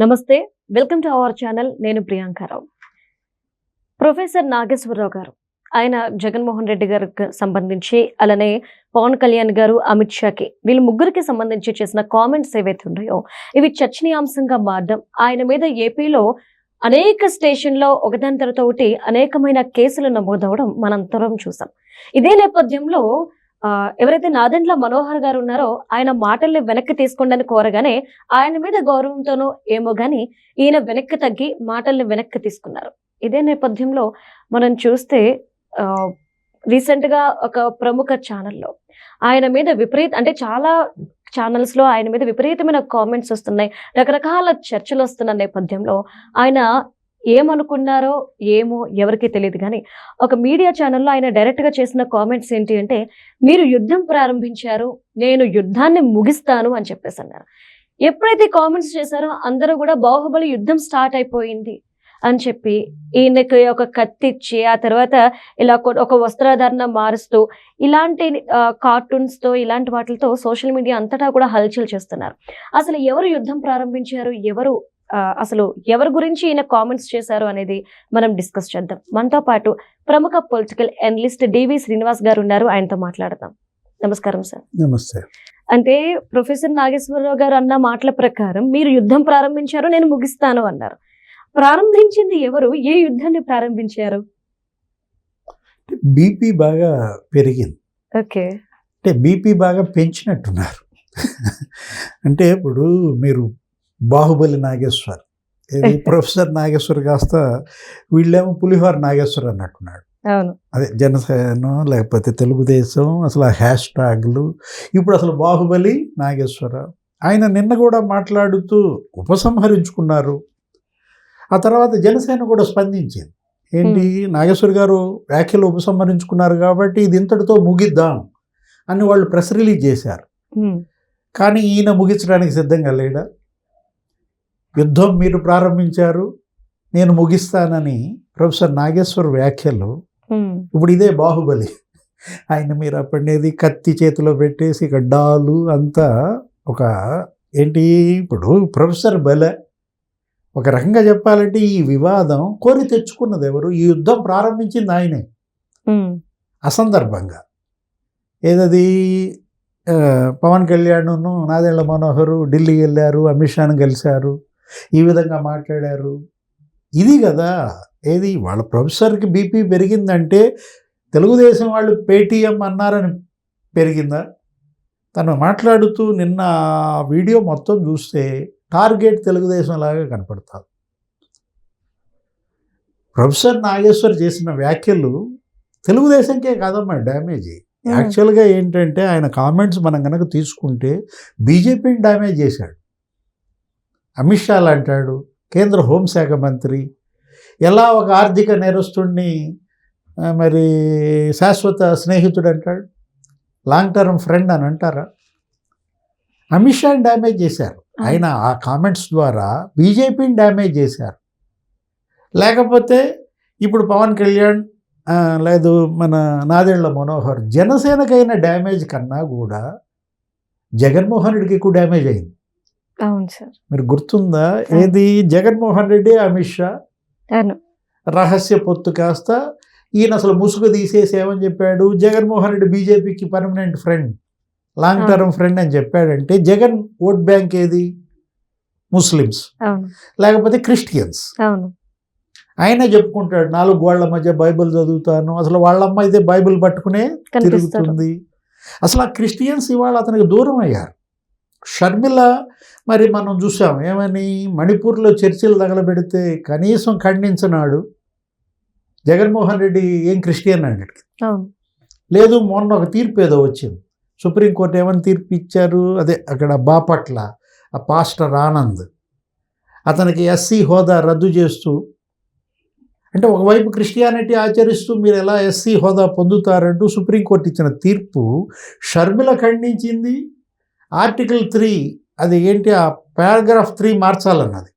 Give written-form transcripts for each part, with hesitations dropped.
నమస్తే. Welcome to our channel. నేను Priyanka Rao. Professor Nageswararao గారు, ఆయన జగన్మోహన్ రెడ్డి గారికి సంబంధించి, అలానే పవన్ కళ్యాణ్ గారు, అమిత్ షాకి వీళ్ళు ముగ్గురికి సంబంధించి చేసిన కామెంట్స్ ఏవైతే ఉన్నాయో ఇవి చర్చనీయాంశంగా మారడం, ఆయన మీద ఏపీలో అనేక స్టేషన్‌లో ఒకదాని తర్వాత ఒకటి అనేకమైన కేసులు నమోదవడం మనందరం చూసాం. ఇదే నేపథ్యంలో ఎవరైతే నాదెండ్ల మనోహర్ గారు ఉన్నారో ఆయన మాటల్ని వెనక్కి తీసుకోండి కోరగానే ఆయన మీద గౌరవంతోనో ఏమో గాని ఈయన వెనక్కి తగ్గి మాటల్ని వెనక్కి తీసుకున్నారు. ఇదే నేపథ్యంలో మనం చూస్తే రీసెంట్ గా ఒక ప్రముఖ ఛానల్లో ఆయన మీద అంటే చాలా ఛానల్స్ లో ఆయన మీద విపరీతమైన కామెంట్స్ వస్తున్నాయి, రకరకాల చర్చలు వస్తున్న నేపథ్యంలో ఆయన ఏమనుకున్నారో ఏమో ఎవరికి తెలియదు కానీ ఒక మీడియా ఛానల్లో ఆయన డైరెక్ట్ గా చేసిన కామెంట్స్ ఏంటి అంటే, మీరు యుద్ధం ప్రారంభించారు, నేను యుద్ధాన్ని ముగిస్తాను అని చెప్పేసి అన్నారు. ఎప్పుడైతే కామెంట్స్ చేశారో అందరూ కూడా బాహుబలి యుద్ధం స్టార్ట్ అయిపోయింది అని చెప్పి ఈయనకి ఒక కత్తిచ్చి ఆ తర్వాత ఇలా ఒక వస్త్రధారణ మారుస్తూ ఇలాంటి కార్టూన్స్ తో ఇలాంటి వాటితో సోషల్ మీడియా అంతటా కూడా హల్చల్ చేస్తున్నారు. అసలు ఎవరు యుద్ధం ప్రారంభించారు, అసలు ఎవరి గురించి ఈయన కామెంట్స్ చేశారు అనేది మనం డిస్కస్ చేద్దాం. మనతో పాటు ప్రముఖ పొలిటికల్ అనలిస్ట్ డివి శ్రీనివాస్ గారు ఉన్నారు, ఆయనతో మాట్లాడదాం. నమస్కారం సార్. నమస్తే. అంటే ప్రొఫెసర్ నాగేశ్వరరావు గారు అన్న మాటల ప్రకారం మీరు యుద్ధం ప్రారంభించారు, నేను ముగిస్తాను అన్నారు. ప్రారంభించింది ఎవరు, ఏ యుద్ధాన్ని ప్రారంభించారు? బీపీ బాగా పెరిగింది. ఓకే. అంటే బీపీ బాగా పెంచినట్టున్నారు. అంటే ఇప్పుడు మీరు బాహుబలి నాగేశ్వర్, ప్రొఫెసర్ నాగేశ్వర్ కాస్త వీళ్ళేమో పులిహోర నాగేశ్వర్ అన్నట్టున్నాడు. అవును, అదే జనసేన లేకపోతే తెలుగుదేశం, అసలు ఆ హ్యాష్ ట్యాగ్లు. ఇప్పుడు అసలు బాహుబలి నాగేశ్వర ఆయన నిన్న కూడా మాట్లాడుతూ ఉపసంహరించుకున్నారు. ఆ తర్వాత జనసేన కూడా స్పందించింది. ఏంటి, నాగేశ్వర్ గారు వ్యాఖ్యలు ఉపసంహరించుకున్నారు కాబట్టి ఇది ఇంతటితో ముగిద్దాం అని వాళ్ళు ప్రెస్ రిలీజ్ చేశారు. కానీ ఈయన ముగించడానికి సిద్ధంగా లేడా? యుద్ధం మీరు ప్రారంభించారు, నేను ముగిస్తానని ప్రొఫెసర్ నాగేశ్వర్ వ్యాఖ్యలు. ఇప్పుడు ఇదే బాహుబలి. ఆయన మీరు అప్పటిది కత్తి చేతిలో పెట్టేసి ఇక డాలు అంతా ఒక ఏంటి, ఇప్పుడు ప్రొఫెసర్ బలే ఒక రకంగా చెప్పాలంటే ఈ వివాదం కోరి తెచ్చుకున్నది ఎవరు? ఈ యుద్ధం ప్రారంభించింది ఆయనే అసందర్భంగా. ఏదది పవన్ కళ్యాణ్ నాదెండ్ల మనోహర్ ఢిల్లీ వెళ్ళారు, అమిత్ షాను కలిశారు, ఈ విధంగా మాట్లాడారు. ఇది కదా ఏది, వాళ్ళ ప్రొఫెసర్కి బీపీ పెరిగిందంటే తెలుగుదేశం వాళ్ళు పేటీఎం అన్నారని పెరిగిందా? తను మాట్లాడుతూ నిన్న వీడియో మొత్తం చూస్తే టార్గెట్ తెలుగుదేశం లాగా కనపడతారు. ప్రొఫెసర్ నాగేశ్వర్ చేసిన వ్యాఖ్యలు తెలుగుదేశంకే కాదమ్మా డ్యామేజ్. యాక్చువల్గా ఏంటంటే ఆయన కామెంట్స్ మనం కనుక తీసుకుంటే బీజేపీని డ్యామేజ్ చేశాడు. అమిత్ షా అంటాడు, కేంద్ర హోంశాఖ మంత్రి ఎలా ఒక ఆర్థిక నేరస్తుడిని మరి శాశ్వత స్నేహితుడు అంటాడు, లాంగ్ టర్మ్ ఫ్రెండ్ అని అంటారా? అమిత్ షాని డ్యామేజ్ చేశారు. ఆయన ఆ కామెంట్స్ ద్వారా బీజేపీని డ్యామేజ్ చేశారు. లేకపోతే ఇప్పుడు పవన్ కళ్యాణ్ లేదు మన నాదెండ్ల మనోహర్ జనసేనకైన డ్యామేజ్ కన్నా కూడా జగన్మోహన్ రెడ్డికి ఎక్కువ డ్యామేజ్ అయింది. అవును సార్, మీరు గుర్తుందా? ఏది, జగన్మోహన్ రెడ్డి అమిత్ షా రహస్య పొత్తు కాస్త ఈయన అసలు ముసుగు తీసేసి ఏమని చెప్పాడు, జగన్మోహన్ రెడ్డి బీజేపీకి permanent friend, long term friend అని చెప్పాడంటే జగన్ ఓట్ బ్యాంక్ ఏది? ముస్లిమ్స్ లేకపోతే క్రిస్టియన్స్. ఆయనే చెప్పుకుంటాడు, 4 గోళ్ల మధ్య బైబిల్ చదువుతాను, అసలు వాళ్ళమ్మ అయితే బైబిల్ పట్టుకునే తిరుగుతుంది. అసలు ఆ క్రిస్టియన్స్ ఇవాళ అతనికి దూరం అయ్యారు. షర్మిల మరి మనం చూసాం ఏమని, మణిపూర్లో చర్చిలు తగలబెడితే కనీసం ఖండించినాడు. జగన్మోహన్ రెడ్డి ఏం క్రిస్టియన్ అన్నిటికీ లేదు. మొన్న ఒక తీర్పు ఏదో వచ్చింది, సుప్రీంకోర్టు ఏమని తీర్పు ఇచ్చారు, అదే అక్కడ బాపట్ల ఆ పాస్టర్ ఆనంద్ అతనికి ఎస్సీ హోదా రద్దు చేస్తూ, అంటే ఒకవైపు క్రిస్టియానిటీ ఆచరిస్తూ మీరు ఎలా ఎస్సీ హోదా పొందుతారంటూ సుప్రీంకోర్టు ఇచ్చిన తీర్పు షర్మిల ఖండించింది. ఆర్టికల్ 3 అది ఏంటి, ఆ పారాగ్రాఫ్ 3 మార్చాలన్నది,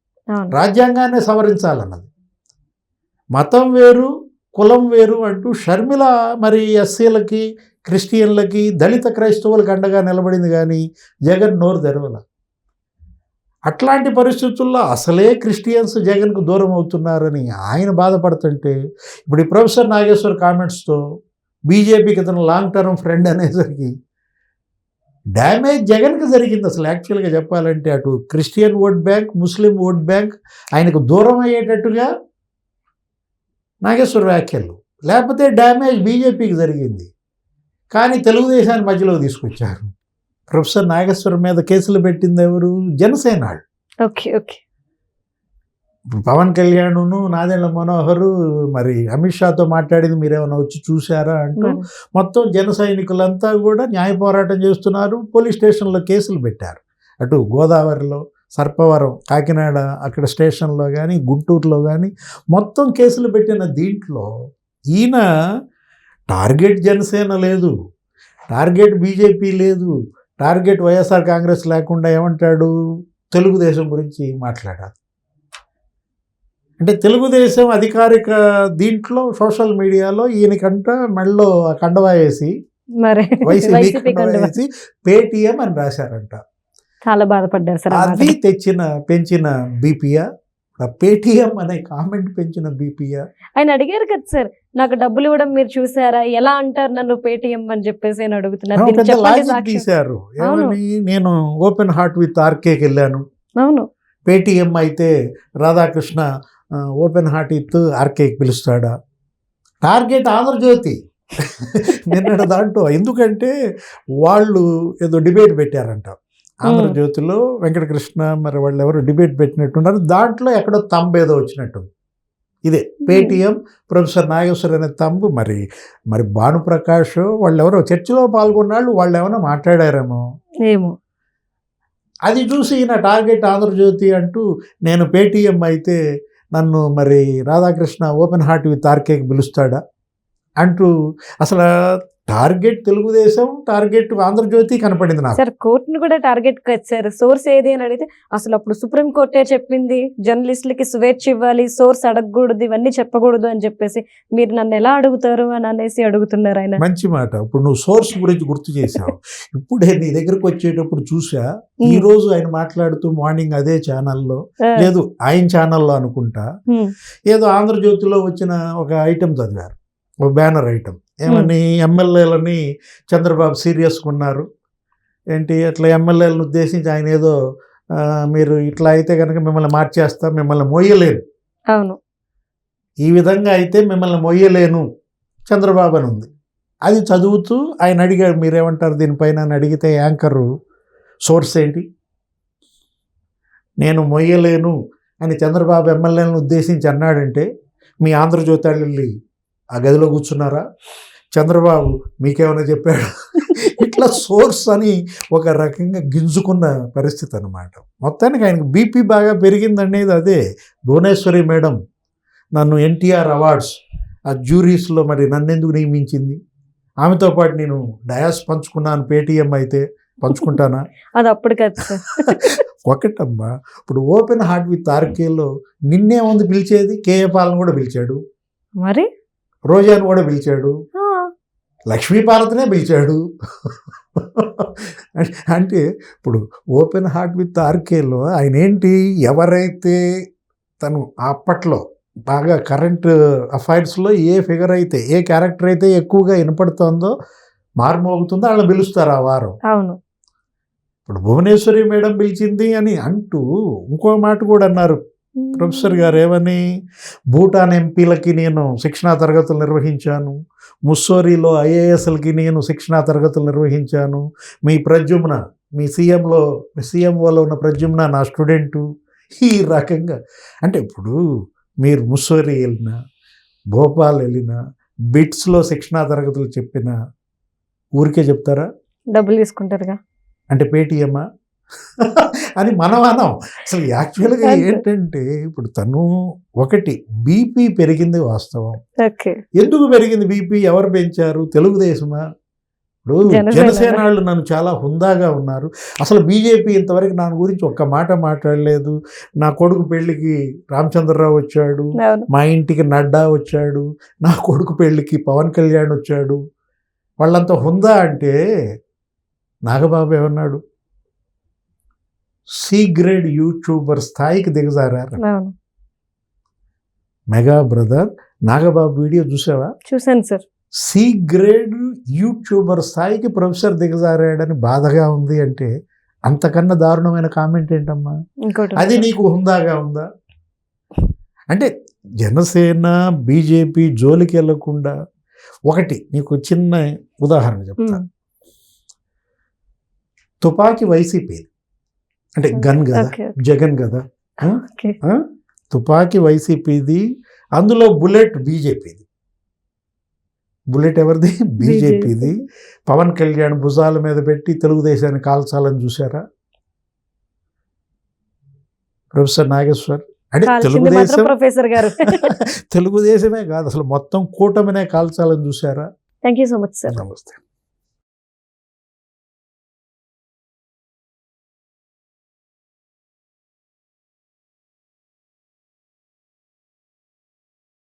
రాజ్యాంగాన్ని సవరించాలన్నది. మతం వేరు కులం వేరు అంటూ షర్మిల మరి ఎస్సీలకి క్రిస్టియన్లకి దళిత క్రైస్తవులకు అండగా నిలబడింది, కానీ జగన్ నోరు తెరవల. అట్లాంటి పరిస్థితుల్లో అసలే క్రిస్టియన్స్ జగన్కు దూరం అవుతున్నారని ఆయన బాధపడుతుంటే ఇప్పుడు ఈ ప్రొఫెసర్ నాగేశ్వర్ కామెంట్స్తో బీజేపీకి ఇతను లాంగ్ టర్మ్ ఫ్రెండ్ అనేసరికి డ్యామేజ్ జగన్కి జరిగింది. అసలు యాక్చువల్గా చెప్పాలంటే అటు క్రిస్టియన్ ఓట్ బ్యాంక్, ముస్లిం ఓట్ బ్యాంక్ ఆయనకు దూరం అయ్యేటట్టుగా నాగేశ్వర్ వ్యాఖ్యలు, లేకపోతే డ్యామేజ్ బీజేపీకి జరిగింది. కానీ తెలుగుదేశాన్ని మధ్యలో తీసుకొచ్చారు. ప్రొఫెసర్ నాగేశ్వర్ మీద కేసులు పెట్టింది ఎవరు? జనసేన వాళ్ళు. Okay okay. ఇప్పుడు పవన్ కళ్యాణ్ను నాదెండ్ల మనోహరు మరి అమిత్ షాతో మాట్లాడింది మీరేమైనా వచ్చి చూసారా అంటూ మొత్తం జన సైనికులంతా కూడా న్యాయ పోరాటం చేస్తున్నారు. పోలీస్ స్టేషన్లో కేసులు పెట్టారు. అటు గోదావరిలో, సర్పవరం, కాకినాడ అక్కడ స్టేషన్లో కానీ, గుంటూరులో కానీ మొత్తం కేసులు పెట్టిన దీంట్లో ఈయన టార్గెట్ జనసేన లేదు, టార్గెట్ బీజేపీ లేదు, టార్గెట్ వైఎస్ఆర్ కాంగ్రెస్ లేకుండా ఏమంటాడు? తెలుగుదేశం గురించి మాట్లాడారు. అంటే తెలుగుదేశం అధికారిక దీంట్లో సోషల్ మీడియాలో ఈయనకంట మెళ్ళలో కండవా వేసి వైసీపీ కండవా వేసి పేటీఎం అని రాశారంట. చాలా బాధపడ్డారు సార్. అది పెంచిన బీపీఆ, పేటీఎం అనే కామెంట్ పెంచిన బీపీఆ. ఆయన అడిగారు కదా సార్, నాకు డబ్బులు ఇవ్వడం మీరు చూసారా, ఎలా అంటారు నన్ను పేటీఎం అని చెప్పేసి ఆయన అడుగుతున్నారు. తీశారు ఏమని? నేను ఓపెన్ హార్ట్ విత్ ఆర్కేకి వెళ్ళాను, అవును, పేటీఎం అయితే రాధాకృష్ణ ఓపెన్ హార్ట్ విత్ ఆర్కేకి పిలుస్తాడా? టార్గెట్ ఆంధ్రజ్యోతి నిన్నటి దాంట్లో. ఎందుకంటే వాళ్ళు ఏదో డిబేట్ పెట్టారంట ఆంధ్రజ్యోతిలో, వెంకటకృష్ణ మరి వాళ్ళు ఎవరు డిబేట్ పెట్టినట్టున్నారు. దాంట్లో ఎక్కడో తంబు ఏదో వచ్చినట్టు, ఇదే పేటీఎం ప్రొఫెసర్ నాగేశ్వర్ అనే తంబు. మరి భానుప్రకాష్ వాళ్ళు ఎవరో చర్చలో పాల్గొన్నాళ్ళు, వాళ్ళు ఏమైనా మాట్లాడారేమో ఏమో. అది చూసి ఈయన టార్గెట్ ఆంధ్రజ్యోతి అంటూ నేను పేటీఎం అయితే నన్ను మరి రాధాకృష్ణ ఓపెన్ హార్ట్ విత్ ఆర్కేకి పిలుస్తాడా అంటూ అసలు టార్గెట్ తెలుగుదేశం, టార్గెట్ ఆంధ్రజ్యోతి కనపడింది నాకు. సార్ కోర్టును కూడా టార్గెట్ వచ్చారు. సోర్స్ ఏది అని అడిగితే అసలు అప్పుడు సుప్రీం కోర్టే చెప్పింది జర్నలిస్టులకి స్వేచ్ఛ ఇవ్వాలి, సోర్స్ అడగకూడదు, ఇవన్నీ చెప్పకూడదు అని చెప్పేసి మీరు నన్ను ఎలా అడుగుతారు అని అనేసి అడుగుతున్నారు ఆయన. మంచి మాట. ఇప్పుడు నువ్వు సోర్స్ గురించి గుర్తు చేశావు. ఇప్పుడే నీ దగ్గరకు వచ్చేటప్పుడు చూసా, ఈ రోజు ఆయన మాట్లాడుతూ మార్నింగ్ అదే ఛానల్లో, లేదు ఆయన ఛానల్లో అనుకుంటా, ఏదో ఆంధ్రజ్యోతిలో వచ్చిన ఒక ఐటెం చదివారు, ఒక బ్యానర్ ఐటెం. ఏమని? ఎమ్మెల్యేలని చంద్రబాబు సీరియస్గా ఉన్నారు ఏంటి, అట్లా ఎమ్మెల్యేలను ఉద్దేశించి ఆయన ఏదో మీరు ఇట్లా అయితే కనుక మిమ్మల్ని మార్చేస్తా, మిమ్మల్ని మొయ్యలేను, అవును, ఈ విధంగా అయితే మిమ్మల్ని మొయ్యలేను చంద్రబాబు అని ఉంది. అది చదువుతూ ఆయన అడిగాడు మీరేమంటారు దీనిపైన అని అడిగితే యాంకరు సోర్స్ ఏంటి, నేను మొయ్యలేను అని చంద్రబాబు ఎమ్మెల్యేలను ఉద్దేశించి అన్నాడంటే మీ ఆంధ్రజ్యోతి వెళ్ళి ఆ గదిలో కూర్చున్నారా, చంద్రబాబు మీకేమైనా చెప్పాడు? ఇట్లా సోర్స్ అని ఒక రకంగా గింజుకున్న పరిస్థితి అన్నమాట. మొత్తానికి ఆయనకు బీపీ బాగా పెరిగిందనేది అదే. భువనేశ్వరి మేడం నన్ను ఎన్టీఆర్ అవార్డ్స్ ఆ జ్యూరీస్లో మరి నన్నెందుకు నియమించింది, ఆమెతో పాటు నేను డయాస్ పంచుకున్నాను, పేటీఎం అయితే పంచుకుంటానా? అది అప్పుడు కదా ఒకటమ్మా, ఇప్పుడు ఓపెన్ హార్ట్ విత్ ఆర్కేలో నిన్నే ఉంది పిలిచేది, కేఏ పాలన కూడా పిలిచాడు, మరి రోజాను కూడా పిలిచాడు, లక్ష్మీపార్వతినే పిలిచాడు. అంటే ఇప్పుడు ఓపెన్ హార్ట్ విత్ ఆర్కేలో ఆయన ఏంటి, ఎవరైతే తను అప్పట్లో బాగా కరెంట్ అఫైర్స్లో ఏ ఫిగర్ అయితే, ఏ క్యారెక్టర్ అయితే ఎక్కువగా వినపడుతుందో, మార్మోగుతుందో వాళ్ళని పిలుస్తారు ఆ వారం. అవును. ఇప్పుడు భువనేశ్వరి మేడం పిలిచింది అని అంటూ ఇంకో మాట కూడా అన్నారు ప్రొఫెసర్ గారు. ఏమని? భూటాన్ ఎంపీలకి నేను శిక్షణా తరగతులు నిర్వహించాను, ముస్సోరీలో ఐఏఎస్లకి నేను శిక్షణా తరగతులు నిర్వహించాను, మీ ప్రద్యుమ్న, మీ సీఎంఓలో ఉన్న ప్రద్యుమ్న నా స్టూడెంటు. ఈ రకంగా అంటే ఇప్పుడు మీరు ముస్సోరీ వెళ్ళినా, భోపాల్ వెళ్ళినా, బిట్స్లో శిక్షణా తరగతులు చెప్పినా ఊరికే చెప్తారా? డబ్బులు తీసుకుంటారుగా. అంటే పేటీఎమ్మా అని మనం అన్నాం. అసలు యాక్చువల్గా ఏంటంటే ఇప్పుడు తను ఒకటి బీపీ పెరిగింది వాస్తవం. ఎందుకు పెరిగింది బీపీ? ఎవరు పెంచారు? తెలుగుదేశమా? ఇప్పుడు జనసేన వాళ్ళు నన్ను చాలా హుందాగా ఉన్నారు. అసలు బీజేపీ ఇంతవరకు నా గురించి ఒక్క మాట మాట్లాడలేదు. నా కొడుకు పెళ్లికి రామచంద్రరావు వచ్చాడు, మా ఇంటికి నడ్డా వచ్చాడు, నా కొడుకు పెళ్లికి పవన్ కళ్యాణ్ వచ్చాడు. వాళ్ళంతా హుందా అంటే నాగబాబు ఏమన్నాడు? సి గ్రేడ్ యూట్యూబర్ స్థాయికి దిగజారారు. అవును, మెగా బ్రదర్ నాగబాబు వీడియో చూసావా? చూశాను సార్. సి గ్రేడ్ యూట్యూబర్ స్థాయికి ప్రొఫెసర్ దిగజారాడని బాధగా ఉంది అంటే అంతకన్నా దారుణమైన కామెంట్ ఏంటమ్మా? ఇంకోటి అది నీకు హుందాగా ఉందా? అంటే జనసేన బీజేపీ జోలికి వెళ్లకుండా ఒకటి నీకు చిన్న ఉదాహరణ చెప్తా. తుపాకీ వైసీపీ, అంటే గన్ కదా, ఓకే, జగన్ కదా. ఓకే. తుపాకీ వైసీపీది, అందులో బుల్లెట్ బీజేపీది. బుల్లెట్ ఎవరిది? బీజేపీది. పవన్ కళ్యాణ్ భుజాల మీద పెట్టి తెలుగుదేశాన్ని కాల్చాలని చూసారా ప్రొఫెసర్ నాగేశ్వర్? అంటే కాల్చింది మాత్రం తెలుగుదేశం ప్రొఫెసర్ గారు. తెలుగుదేశమే కాదు, అసలు మొత్తం కూటమినే కాల్చాలని చూసారా? Thank you so much sir. నమస్తే.